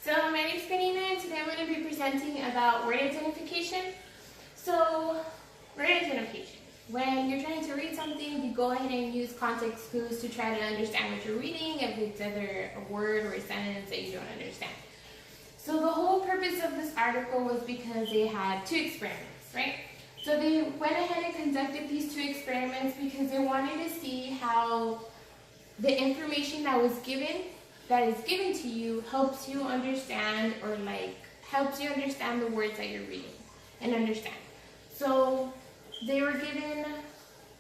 So my name is Karina, and today I'm going to be presenting about word identification. So, word identification. When you're trying to read something, you go ahead and use context clues to try to understand what you're reading, if it's either a word or a sentence that you don't understand. So the whole purpose of this article was because they had two experiments, right? So they went ahead and conducted these two experiments because they wanted to see how the information that is given to you helps you understand helps you understand the words that you're reading and understand. So they were given,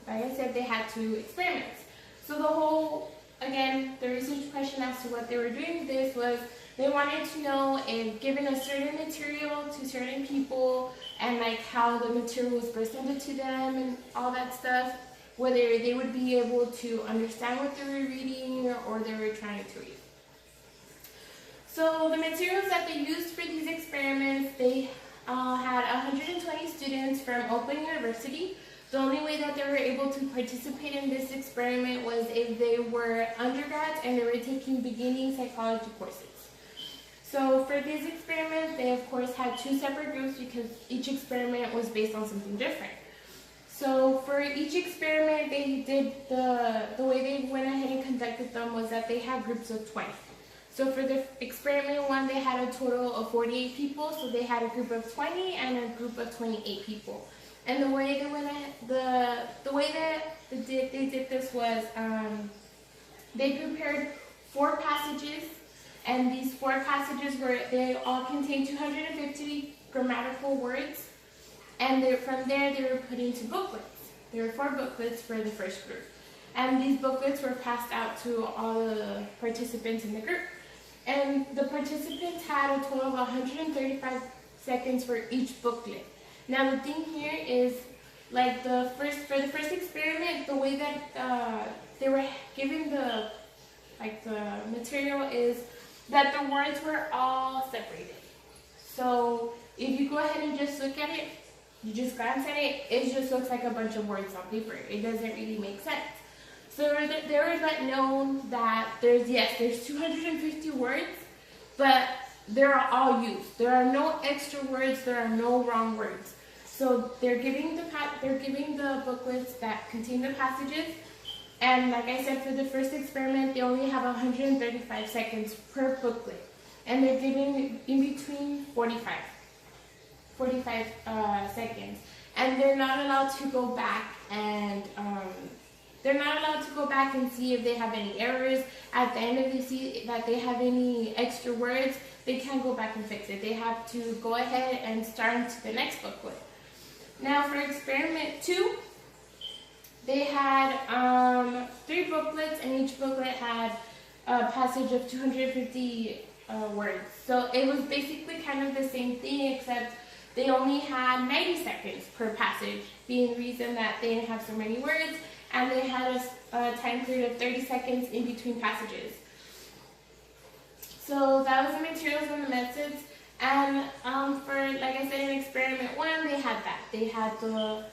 like I said, they had two experiments. So the research question as to what they were doing with this was they wanted to know if given a certain material to certain people and like how the material was presented to them and all that stuff, whether they would be able to understand what they were reading or they were trying to read. So the materials that they used for these experiments, they had 120 students from Oakland University. The only way that they were able to participate in this experiment was if they were undergrads and they were taking beginning psychology courses. So for this experiment, they of course had two separate groups because each experiment was based on something different. So for each experiment, they did the way they went ahead and conducted them was that they had groups of 20. So for the experiment one, they had a total of 48 people. So they had a group of 20 and a group of 28 people. And the way they went ahead, the way that they did this was they prepared 4 passages, and these 4 passages they all contained 250 grammatical words. And from there, they were put into booklets. There were 4 booklets for the first group. And these booklets were passed out to all the participants in the group. And the participants had a total of 135 seconds for each booklet. Now the thing here is, like for the first experiment, the way that they were given the material is that the words were all separated. So if you go ahead and just look at it, you just glance at it, it just looks like a bunch of words on paper. It doesn't really make sense. So they were let known that there's 250 words, but they're all used. There are no extra words, there are no wrong words. So they're giving the booklets that contain the passages, and like I said, for the first experiment, they only have 135 seconds per booklet, and they're giving in between 45 seconds, and they're not allowed to go back and see if they have any errors. At the end, if they see that they have any extra words, they can't go back and fix it. They have to go ahead and start into the next booklet. Now for experiment 2, they had 3 booklets, and each booklet had a passage of 250 words. So it was basically kind of the same thing, except they only had 90 seconds per passage, being the reason that they didn't have so many words, and they had a time period of 30 seconds in between passages. So that was the materials and the methods. And for, like I said, in experiment 1, they had that. They had the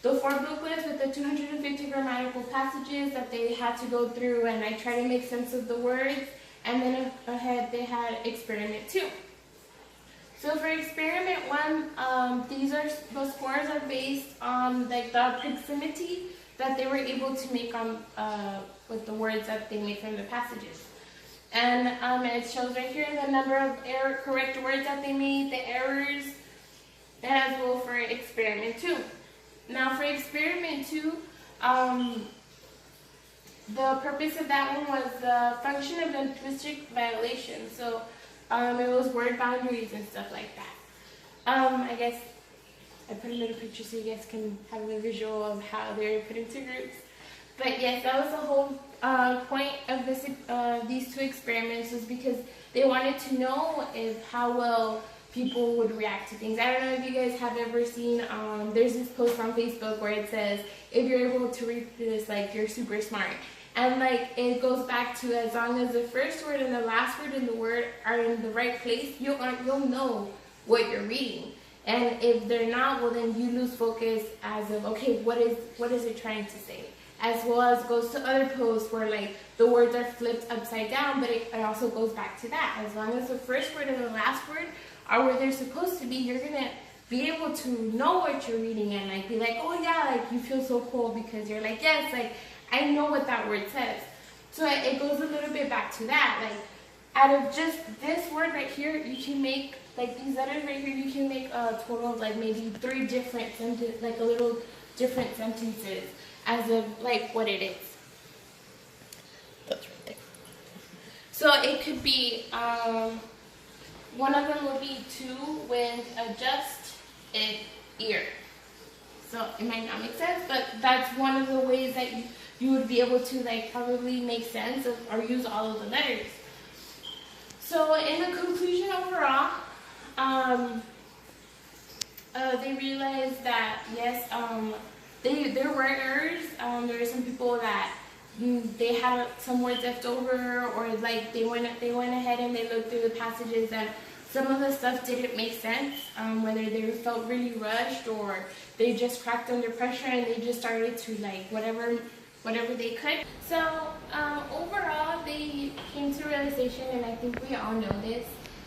4 booklets with the 250 grammatical passages that they had to go through and try to make sense of the words. And then ahead, they had experiment 2. So for experiment 1, those scores are based on the proximity that they were able to make with the words that they made from the passages. And it shows right here the number of correct words that they made, the errors, and as well for experiment 2. Now for experiment 2, the purpose of that one was the function of linguistic violation. So it was word boundaries and stuff like that. I guess I put a little picture so you guys can have a visual of how they were put into groups. But yes, that was the whole point of these 2 experiments, was because they wanted to know how well people would react to things. I don't know if you guys have ever seen, there's this post on Facebook where it says, if you're able to read this, you're super smart. And it goes back to, as long as the first word and the last word in the word are in the right place, you'll know what you're reading. And if they're not, well then you lose focus as of, okay, what is it trying to say? as well as goes to other posts where like the words are flipped upside down, but it also goes back to that. As long as the first word and the last word are where they're supposed to be, you're gonna be able to know what you're reading and like be like, oh yeah, like you feel so cool because you're like, yes, like I know what that word says. So it goes a little bit back to that. Like out of just this word right here, you can make like these letters right here, you can make a total of like maybe 3 different sentences, like a little different sentences as of like what it is. That's right there. So it could be, one of them would be to with a just an ear. So it might not make sense, but that's one of the ways that you would be able to like probably make sense of or use all of the letters. So in the conclusion overall, they realized that yes, there were errors. There were some people that they had some words left over, or like they went ahead and they looked through the passages and some of the stuff didn't make sense, whether they felt really rushed or they just cracked under pressure and they just started to like whatever they could. So overall, they came to a realization, and I think we all know this,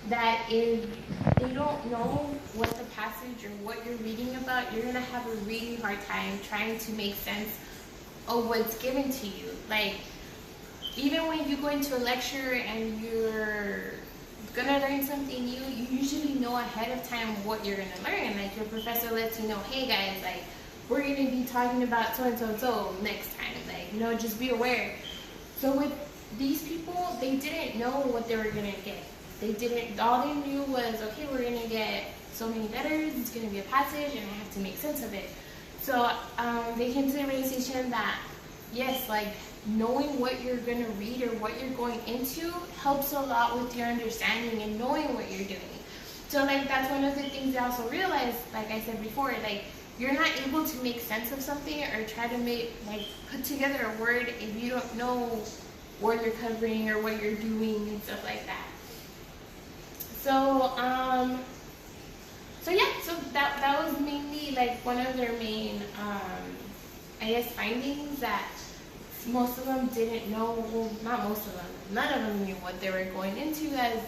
that if they don't know what the passage or what you're reading about, you're gonna have a really hard time trying to make sense of what's given to you. Like even when you go into a lecture and you're gonna learn something new, you usually know ahead of time what you're gonna learn. Like your professor lets you know, hey guys, like we're gonna be talking about so and so and so next time. Like, you know, just be aware. So with these people, they didn't know what they were gonna get. They didn't. All they knew was, okay, we're gonna get so many letters. It's gonna be a passage, and I have to make sense of it. So they came to the realization that yes, like knowing what you're gonna read or what you're going into helps a lot with your understanding and knowing what you're doing. So like that's one of the things they also realized, like I said before, like you're not able to make sense of something or try to put together a word if you don't know what you're covering or what you're doing and stuff like that. So so that was mainly like one of their main I guess findings, that most of them didn't know, well, not most of them, none of them knew what they were going into as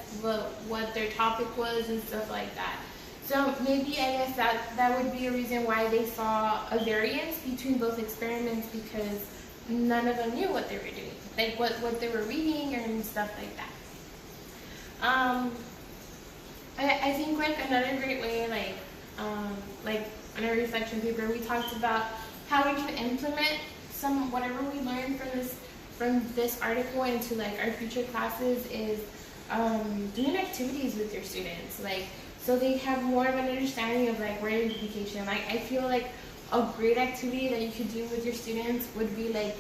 what their topic was and stuff like that. So maybe I guess that would be a reason why they saw a variance between both experiments, because none of them knew what they were doing, like what they were reading and stuff like that. I think like another great way, like on a reflection paper, we talked about how we can implement whatever we learned from this article into like our future classes is doing activities with your students, like so they have more of an understanding of like word identification. Like I feel like a great activity that you could do with your students would be like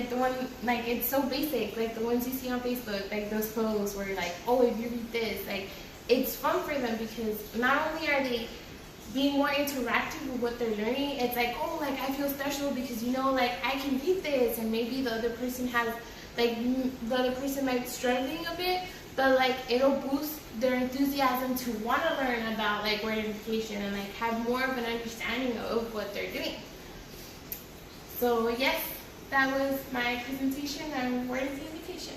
the one, like it's so basic, like the ones you see on Facebook, like those posts where like, oh, if you read this, like it's fun for them, because not only are they being more interactive with what they're learning, it's like, oh, like I feel special because, you know, like I can read this, and maybe the other person has, like the other person might be struggling a bit, but like it'll boost their enthusiasm to want to learn about like word identification and like have more of an understanding of what they're doing. So yes, that was my presentation on word identification.